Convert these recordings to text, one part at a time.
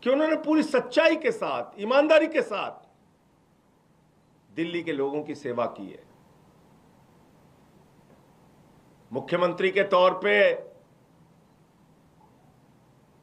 कि उन्होंने पूरी सच्चाई के साथ, ईमानदारी के साथ दिल्ली के लोगों की सेवा की है। मुख्यमंत्री के तौर पे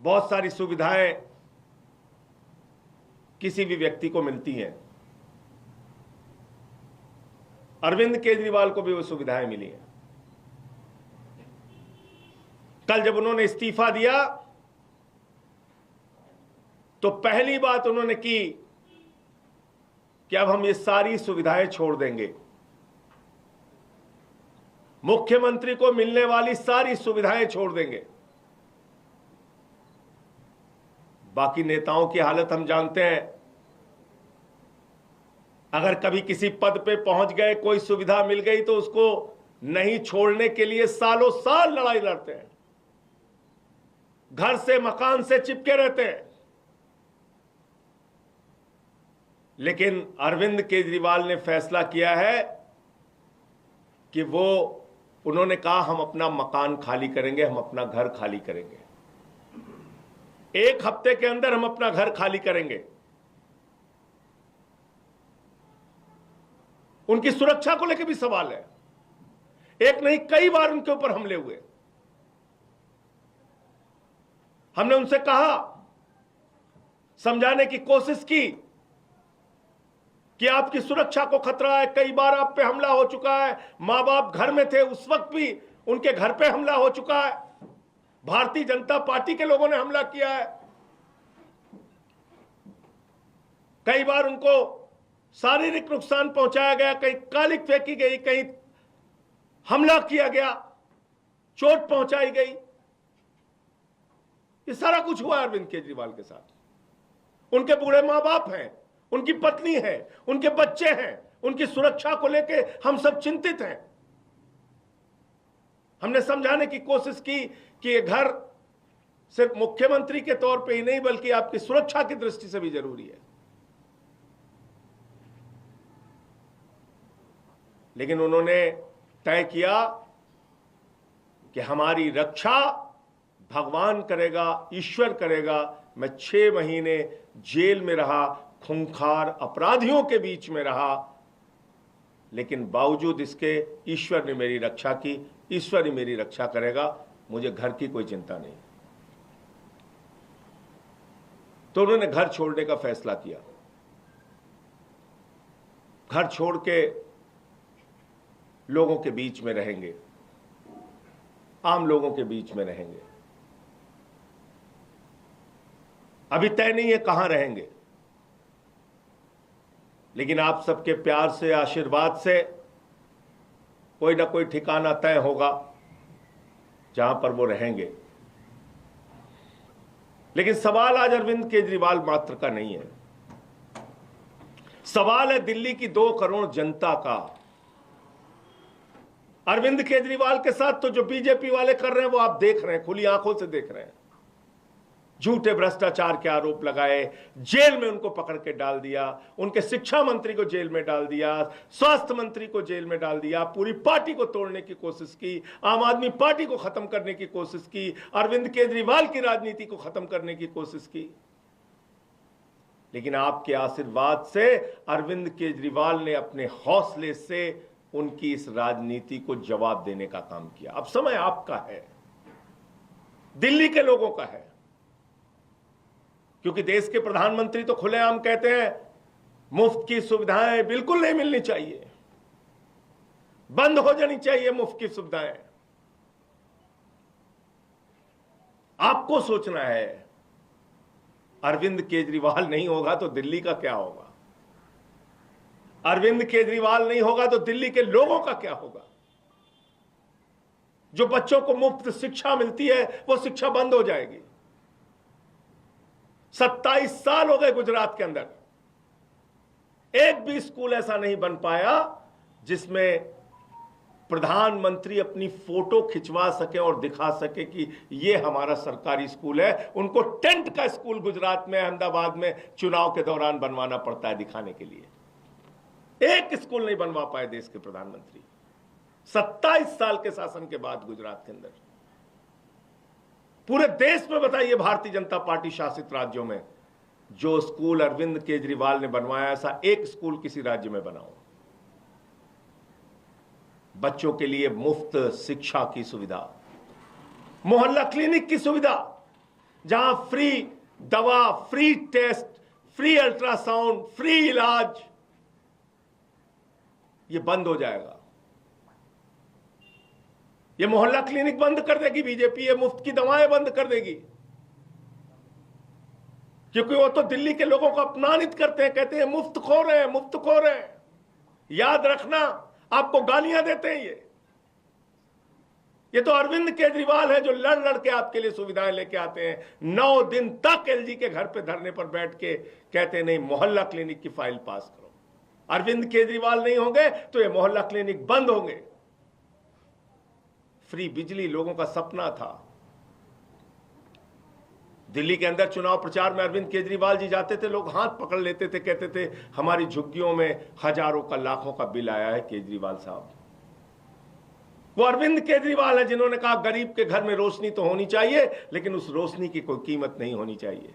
बहुत सारी सुविधाएं किसी भी व्यक्ति को मिलती हैं। अरविंद केजरीवाल को भी वो सुविधाएं मिली हैं। कल जब उन्होंने इस्तीफा दिया तो पहली बात उन्होंने की कि अब हम ये सारी सुविधाएं छोड़ देंगे। मुख्यमंत्री को मिलने वाली सारी सुविधाएं छोड़ देंगे। बाकी नेताओं की हालत हम जानते हैं। अगर कभी किसी पद पे पहुंच गए, कोई सुविधा मिल गई तो उसको नहीं छोड़ने के लिए सालों साल लड़ाई लड़ते हैं, घर से मकान से चिपके रहते हैं। लेकिन अरविंद केजरीवाल ने फैसला किया है कि उन्होंने कहा हम अपना मकान खाली करेंगे, हम अपना घर खाली करेंगे। 1 हफ्ते के अंदर हम अपना घर खाली करेंगे। उनकी सुरक्षा को लेकर भी सवाल है। एक नहीं, कई बार उनके ऊपर हमले हुए। हमने उनसे कहा, समझाने की कोशिश की कि आपकी सुरक्षा को खतरा है। कई बार आप पे हमला हो चुका है। मां बाप घर में थे, उस वक्त भी उनके घर पे हमला हो चुका है। भारतीय जनता पार्टी के लोगों ने हमला किया है। कई बार उनको शारीरिक नुकसान पहुंचाया गया, कहीं कालिक फेंकी गई, कहीं हमला किया गया, चोट पहुंचाई गई। ये सारा कुछ हुआ अरविंद केजरीवाल के साथ। उनके बूढ़े मां बाप हैं, उनकी पत्नी है, उनके बच्चे हैं। उनकी सुरक्षा को लेके हम सब चिंतित हैं। हमने समझाने की कोशिश की कि ये घर सिर्फ मुख्यमंत्री के तौर पे ही नहीं बल्कि आपकी सुरक्षा की दृष्टि से भी जरूरी है। लेकिन उन्होंने तय किया कि हमारी रक्षा भगवान करेगा, ईश्वर करेगा। मैं 6 महीने जेल में रहा, खूंखार अपराधियों के बीच में रहा, लेकिन बावजूद इसके ईश्वर ने मेरी रक्षा की। ईश्वर ही मेरी रक्षा करेगा, मुझे घर की कोई चिंता नहीं। तो उन्होंने घर छोड़ने का फैसला किया। घर छोड़ के लोगों के बीच में रहेंगे, आम लोगों के बीच में रहेंगे। अभी तय नहीं है कहां रहेंगे, लेकिन आप सबके प्यार से, आशीर्वाद से कोई ना कोई ठिकाना तय होगा जहां पर वो रहेंगे। लेकिन सवाल आज अरविंद केजरीवाल मात्र का नहीं है। सवाल है दिल्ली की 2 करोड़ जनता का। अरविंद केजरीवाल के साथ तो जो बीजेपी वाले कर रहे हैं वो आप देख रहे हैं, खुली आंखों से देख रहे हैं। झूठे भ्रष्टाचार के आरोप लगाए, जेल में उनको पकड़ के डाल दिया, उनके शिक्षा मंत्री को जेल में डाल दिया, स्वास्थ्य मंत्री को जेल में डाल दिया, पूरी पार्टी को तोड़ने की कोशिश की, आम आदमी पार्टी को खत्म करने की कोशिश की, अरविंद केजरीवाल की राजनीति को खत्म करने की कोशिश की। लेकिन आपके आशीर्वाद से अरविंद केजरीवाल ने अपने हौसले से उनकी इस राजनीति को जवाब देने का काम किया। अब समय आपका है, दिल्ली के लोगों का है। क्योंकि देश के प्रधानमंत्री तो खुलेआम कहते हैं मुफ्त की सुविधाएं बिल्कुल नहीं मिलनी चाहिए, बंद हो जानी चाहिए मुफ्त की सुविधाएं। आपको सोचना है, अरविंद केजरीवाल नहीं होगा तो दिल्ली का क्या होगा? अरविंद केजरीवाल नहीं होगा तो दिल्ली के लोगों का क्या होगा? जो बच्चों को मुफ्त शिक्षा मिलती है वो शिक्षा बंद हो जाएगी। 27 साल हो गए गुजरात के अंदर, एक भी स्कूल ऐसा नहीं बन पाया जिसमें प्रधानमंत्री अपनी फोटो खिंचवा सके और दिखा सके कि ये हमारा सरकारी स्कूल है। उनको टेंट का स्कूल गुजरात में, अहमदाबाद में चुनाव के दौरान बनवाना पड़ता है दिखाने के लिए। एक स्कूल नहीं बनवा पाए देश के प्रधानमंत्री 27 साल के शासन के बाद गुजरात के अंदर। पूरे देश में बताइए, भारतीय जनता पार्टी शासित राज्यों में जो स्कूल अरविंद केजरीवाल ने बनवाया ऐसा एक स्कूल किसी राज्य में बनाओ। बच्चों के लिए मुफ्त शिक्षा की सुविधा, मोहल्ला क्लिनिक की सुविधा, जहां फ्री दवा, free test, free ultrasound, free इलाज, ये बंद हो जाएगा। ये मोहल्ला क्लिनिक बंद कर देगी बीजेपी, ये मुफ्त की दवाएं बंद कर देगी, क्योंकि वो तो दिल्ली के लोगों को अपमानित करते हैं, कहते हैं मुफ्त खो रहे हैं, मुफ्त खो रहे हैं। याद रखना, आपको गालियां देते हैं ये तो अरविंद केजरीवाल है जो लड़ लड़ के आपके लिए सुविधाएं लेके आते हैं। 9 दिन तक एलजी के घर पे धरने पर बैठ के कहते हैं नहीं, मोहल्ला क्लिनिक की फाइल पास करो। अरविंद केजरीवाल नहीं होंगे तो ये मोहल्ला क्लिनिक बंद होंगे। फ्री बिजली लोगों का सपना था। दिल्ली के अंदर चुनाव प्रचार में अरविंद केजरीवाल जी जाते थे, लोग हाथ पकड़ लेते थे, कहते थे हमारी झुग्गियों में हजारों का, लाखों का बिल आया है केजरीवाल साहब। वो अरविंद केजरीवाल है जिन्होंने कहा गरीब के घर में रोशनी तो होनी चाहिए, लेकिन उस रोशनी की कोई कीमत नहीं होनी चाहिए।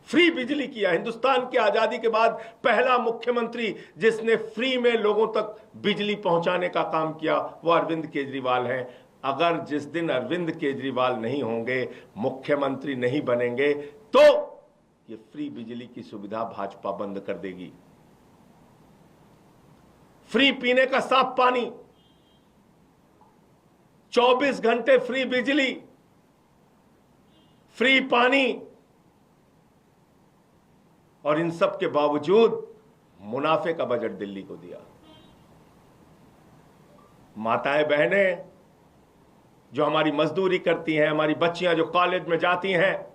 फ्री बिजली किया। हिंदुस्तान की आजादी के बाद पहला मुख्यमंत्री जिसने फ्री में लोगों तक बिजली पहुंचाने का काम किया वो अरविंद केजरीवाल हैं। अगर जिस दिन अरविंद केजरीवाल नहीं होंगे, मुख्यमंत्री नहीं बनेंगे, तो ये फ्री बिजली की सुविधा भाजपा बंद कर देगी। फ्री पीने का साफ पानी, 24 घंटे फ्री बिजली, फ्री पानी, और इन सब के बावजूद मुनाफे का बजट दिल्ली को दिया। माताएं बहनें जो हमारी मजदूरी करती हैं, हमारी बच्चियां जो कॉलेज में जाती हैं,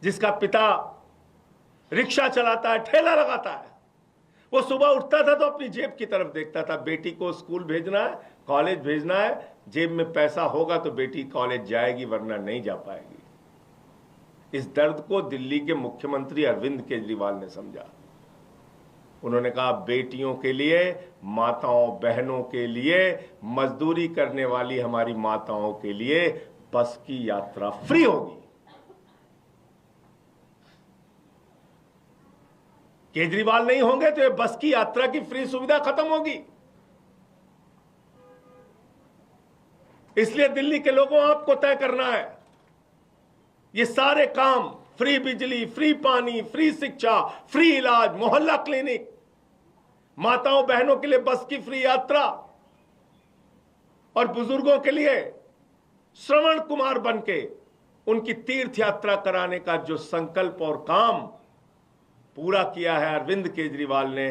जिसका पिता रिक्शा चलाता है, ठेला लगाता है, वो सुबह उठता था तो अपनी जेब की तरफ देखता था। बेटी को स्कूल भेजना है, कॉलेज भेजना है, जेब में पैसा होगा तो बेटी कॉलेज जाएगी, वरना नहीं जा पाएगी। इस दर्द को दिल्ली के मुख्यमंत्री अरविंद केजरीवाल ने समझा। उन्होंने कहा बेटियों के लिए, माताओं बहनों के लिए, मजदूरी करने वाली हमारी माताओं के लिए बस की यात्रा फ्री होगी। केजरीवाल नहीं होंगे तो ये बस की यात्रा की फ्री सुविधा खत्म होगी। इसलिए दिल्ली के लोगों आपको तय करना है। ये सारे काम, फ्री बिजली, फ्री पानी, फ्री शिक्षा, फ्री इलाज, मोहल्ला क्लिनिक, माताओं बहनों के लिए बस की फ्री यात्रा, और बुजुर्गों के लिए श्रवण कुमार बनके उनकी तीर्थ यात्रा कराने का जो संकल्प और काम पूरा किया है अरविंद केजरीवाल ने,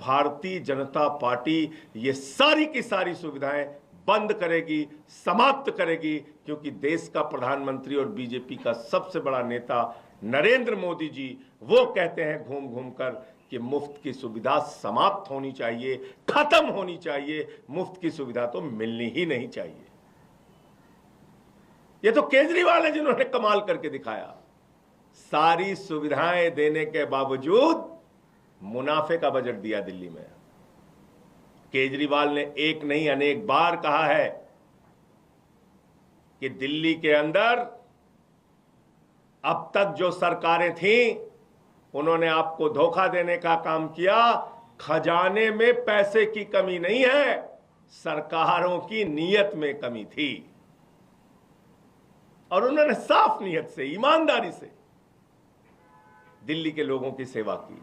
भारतीय जनता पार्टी ये सारी की सारी सुविधाएं बंद करेगी, समाप्त करेगी, क्योंकि देश का प्रधानमंत्री और बीजेपी का सबसे बड़ा नेता नरेंद्र मोदी जी वो कहते हैं घूम घूम कर कि मुफ्त की सुविधा समाप्त होनी चाहिए, खत्म होनी चाहिए, मुफ्त की सुविधा तो मिलनी ही नहीं चाहिए। ये तो केजरीवाल है जिन्होंने कमाल करके दिखाया। सारी सुविधाएं देने के बावजूद मुनाफे का बजट दिया दिल्ली में। केजरीवाल ने एक नहीं अनेक बार कहा है कि दिल्ली के अंदर अब तक जो सरकारें थीं उन्होंने आपको धोखा देने का काम किया। खजाने में पैसे की कमी नहीं है, सरकारों की नीयत में कमी थी। और उन्होंने साफ नीयत से, ईमानदारी से दिल्ली के लोगों की सेवा की।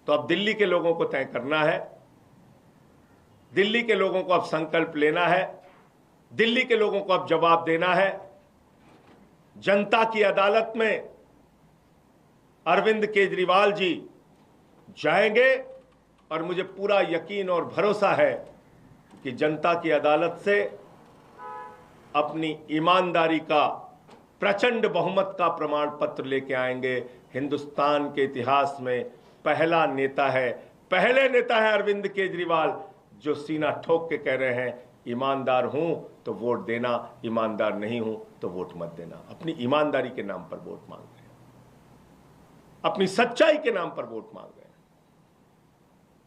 तो अब दिल्ली के लोगों को तय करना है, दिल्ली के लोगों को अब संकल्प लेना है, दिल्ली के लोगों को अब जवाब देना है। जनता की अदालत में अरविंद केजरीवाल जी जाएंगे और मुझे पूरा यकीन और भरोसा है कि जनता की अदालत से अपनी ईमानदारी का प्रचंड बहुमत का प्रमाण पत्र लेके आएंगे। हिंदुस्तान के इतिहास में पहला नेता है, पहले नेता है अरविंद केजरीवाल जो सीना ठोक के कह रहे हैं ईमानदार हूं तो वोट देना, ईमानदार नहीं हूं तो वोट मत देना। अपनी ईमानदारी के नाम पर वोट मांग रहे हैं, अपनी सच्चाई के नाम पर वोट मांग रहे हैं,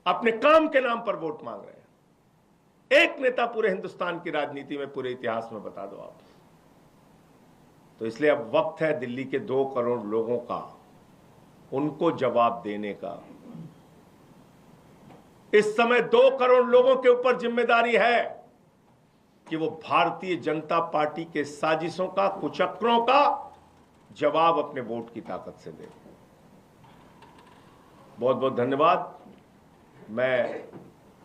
अपने काम के नाम पर वोट मांग रहे हैं। एक नेता पूरे हिंदुस्तान की राजनीति में, पूरे इतिहास में बता दो आप। तो इसलिए अब वक्त है दिल्ली के 2 करोड़ लोगों का उनको जवाब देने का। इस समय 2 करोड़ लोगों के ऊपर जिम्मेदारी है कि वो भारतीय जनता पार्टी के साजिशों का, कुचक्रों का जवाब अपने वोट की ताकत से दे। बहुत बहुत धन्यवाद। मैं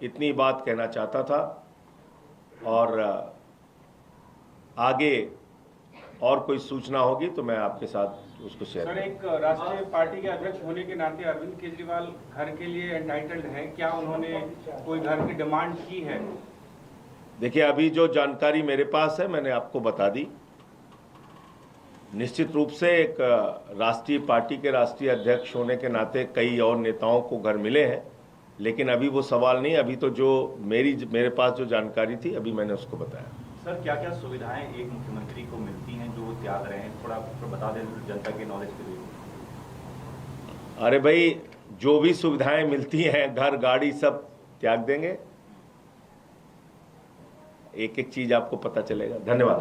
इतनी बात कहना चाहता था और आगे और कोई सूचना होगी तो मैं आपके साथ उसको शेयर सर, एक राष्ट्रीय पार्टी के अध्यक्ष होने के नाते अरविंद केजरीवाल घर के लिए एंटाइटल्ड हैं, क्या उन्होंने कोई घर की डिमांड की है? देखिए, अभी जो जानकारी मेरे पास है मैंने आपको बता दी। निश्चित रूप से एक राष्ट्रीय पार्टी के राष्ट्रीय अध्यक्ष होने के नाते कई और नेताओं को घर मिले हैं, लेकिन अभी वो सवाल नहीं। अभी तो जो मेरे पास जो जानकारी थी अभी मैंने उसको बताया। सर, क्या क्या सुविधाएं एक मुख्यमंत्री को मिलती हैं जो वो त्याग रहे हैं, थोड़ा बता दें जनता के नॉलेज के लिए। अरे भाई, जो भी सुविधाएं मिलती हैं, घर गाड़ी सब त्याग देंगे। एक एक चीज आपको पता चलेगा। धन्यवाद।